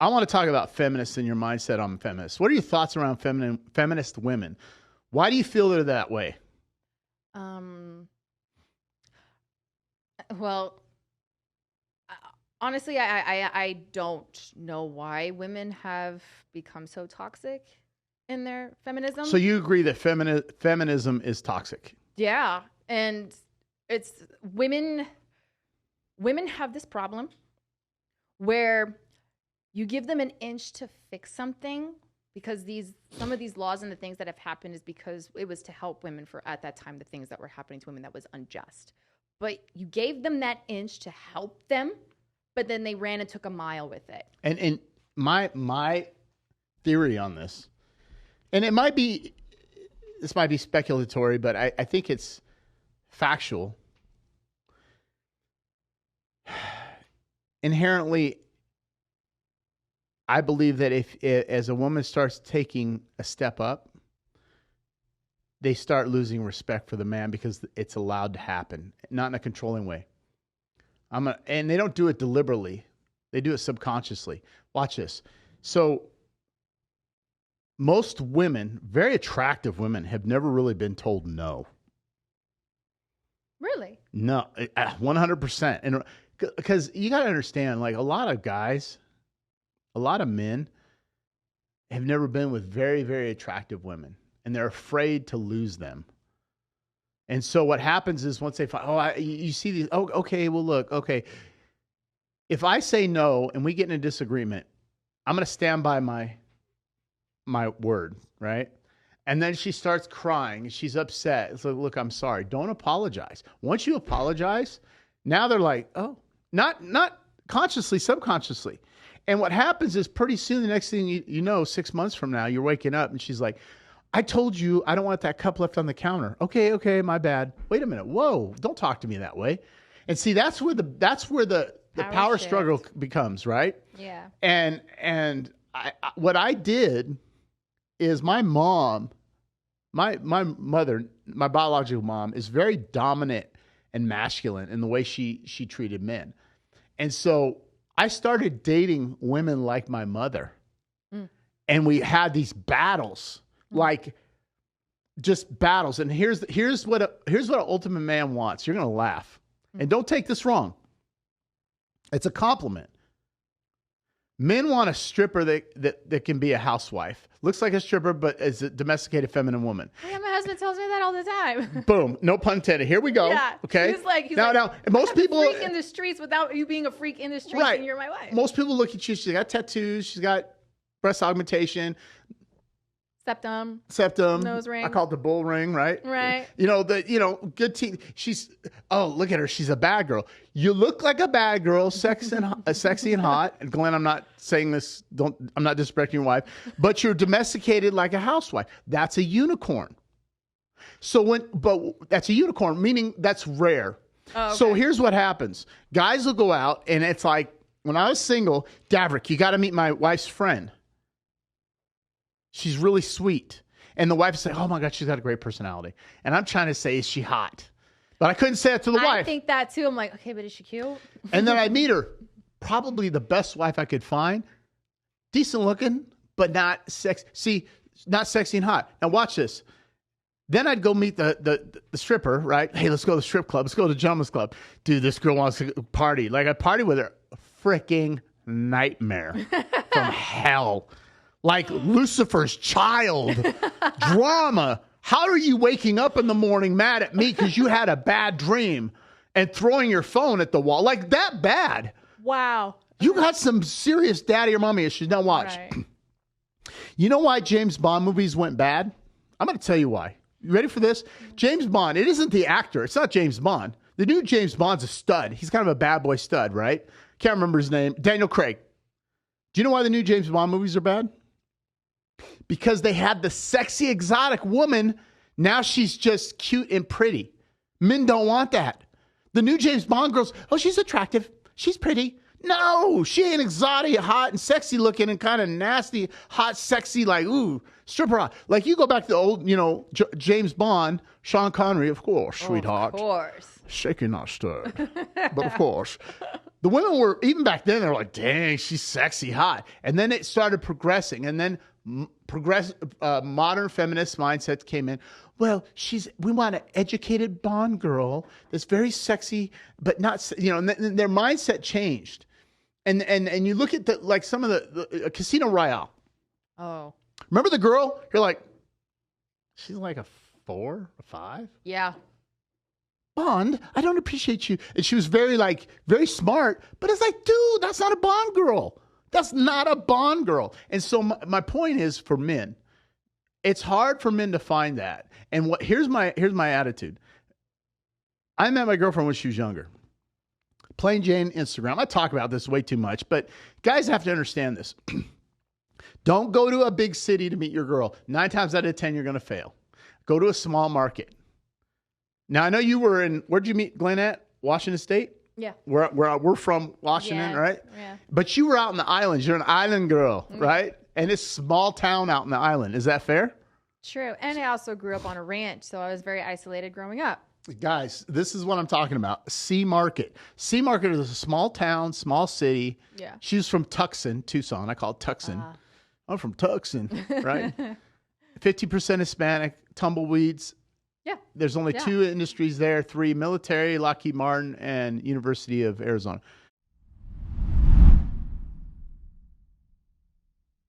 I want to talk about feminists and your mindset on feminists. What are your thoughts around feminist women? Why do you feel they're that way? Well, honestly, I don't know why women have become so toxic in their feminism. So you agree that feminism is toxic? Yeah, and it's women have this problem where you give them an inch to fix something, because some of these laws and the things that have happened is because it was to help women for, at that time, the things that were happening to women that was unjust. But you gave them that inch to help them, but then they ran and took a mile with it. And my theory on this, and this might be speculatory, but I think it's factual. Inherently, I believe that as a woman starts taking a step up, they start losing respect for the man because it's allowed to happen, not in a controlling way. And they don't do it deliberately. They do it subconsciously. Watch this. So most women, very attractive women, have never really been told no. Really? No, 100%. And because you got to understand, like, a lot of guys, a lot of men have never been with very, very attractive women, and they're afraid to lose them. And so what happens is once they find, you see these, okay, well, look, okay. If I say no and we get in a disagreement, I'm going to stand by my word, right? And then she starts crying. She's upset. It's like, look, I'm sorry. Don't apologize. Once you apologize, now they're like, oh, not consciously, subconsciously. And what happens is pretty soon, the next thing you know, 6 months from now, you're waking up and she's like, I told you I don't want that cup left on the counter. Okay, my bad. Wait a minute. Whoa, don't talk to me that way. And see, that's where the power struggle becomes, right? Yeah. And what I did is my mom, my mother, my biological mom, is very dominant and masculine in the way she treated men. And so I started dating women like my mother. And we had these battles, like just battles. And here's what an ultimate man wants. You're going to laugh. And don't take this wrong. It's a compliment. Men want a stripper that can be a housewife. Looks like a stripper, but is a domesticated feminine woman. Yeah, my husband tells me that all the time. Boom. No pun intended. Here we go. Yeah. Okay. He's like, most people freak in the streets without you being a freak in the streets, right. And you're my wife. Most people look at you. She's got tattoos. She's got breast augmentation. Septum, nose ring. I call it the bull ring, right? Right. Good teeth. Look at her. She's a bad girl. You look like a bad girl, sexy and hot. And Glenn, I'm not saying this. I'm not disrespecting your wife, but you're domesticated like a housewife. That's a unicorn. But that's a unicorn, meaning that's rare. Oh, okay. So here's what happens. Guys will go out, and it's like, when I was single, Davrick, you got to meet my wife's friend. She's really sweet. And the wife said, oh my God, she's got a great personality. And I'm trying to say, is she hot? But I couldn't say it to the wife. I think that too. I'm like, okay, but is she cute? And then I meet her. Probably the best wife I could find. Decent looking, but not sexy. See, not sexy and hot. Now watch this. Then I'd go meet the stripper, right? Hey, let's go to the strip club. Let's go to the gentleman's club. Dude, this girl wants to party. Like, I party with her. Freaking nightmare from hell. Like Lucifer's child. Drama. How are you waking up in the morning mad at me because you had a bad dream and throwing your phone at the wall? Like, that bad. Wow. You got some serious daddy or mommy issues. Now watch. Right. You know why James Bond movies went bad? I'm going to tell you why. You ready for this? James Bond, it isn't the actor. It's not James Bond. The new James Bond's a stud. He's kind of a bad boy stud, right? Can't remember his name. Daniel Craig. Do you know why the new James Bond movies are bad? Because they had the sexy, exotic woman. Now she's just cute and pretty. Men don't want that. The new James Bond girls, oh, she's attractive. She's pretty. No, she ain't exotic, hot, and sexy looking and kind of nasty, hot, sexy, like, ooh, stripper hot. Like, you go back to the old, James Bond, Sean Connery, of course, sweetheart. Of course. Shaken, not stirred. But of course. The women were, even back then, they were like, dang, she's sexy, hot. And then it started progressing. And then modern feminist mindset came in. Well, we want an educated Bond girl that's very sexy, but not, and their mindset changed. And you look at like some of the Casino Royale. Oh. Remember the girl? You're like, she's like a 4, a 5? Yeah. Bond, I don't appreciate you. And she was very smart, but it's like, dude, that's not a Bond girl. That's not a Bond girl. And so my point is, for men, it's hard for men to find that. And here's my attitude. I met my girlfriend when she was younger. Plain Jane Instagram. I talk about this way too much, but guys have to understand this. Don't go to a big city to meet your girl. 9 times out of 10, you're going to fail. Go to a small market. Now, I know you were where'd you meet Glenn at? Washington State? Yeah. We're from Washington, right? Yeah. But you were out in the islands. You're an island girl, right? And it's small town out in the island. Is that fair? True. And I also grew up on a ranch, so I was very isolated growing up. Guys, this is what I'm talking about. Sea Market. Sea Market is a small town, small city. Yeah. She's from Tucson, Tucson. I call it Tucson. I'm from Tucson, right? 50% Hispanic, tumbleweeds. Yeah. There's only 2 industries there, 3, military, Lockheed Martin, and University of Arizona.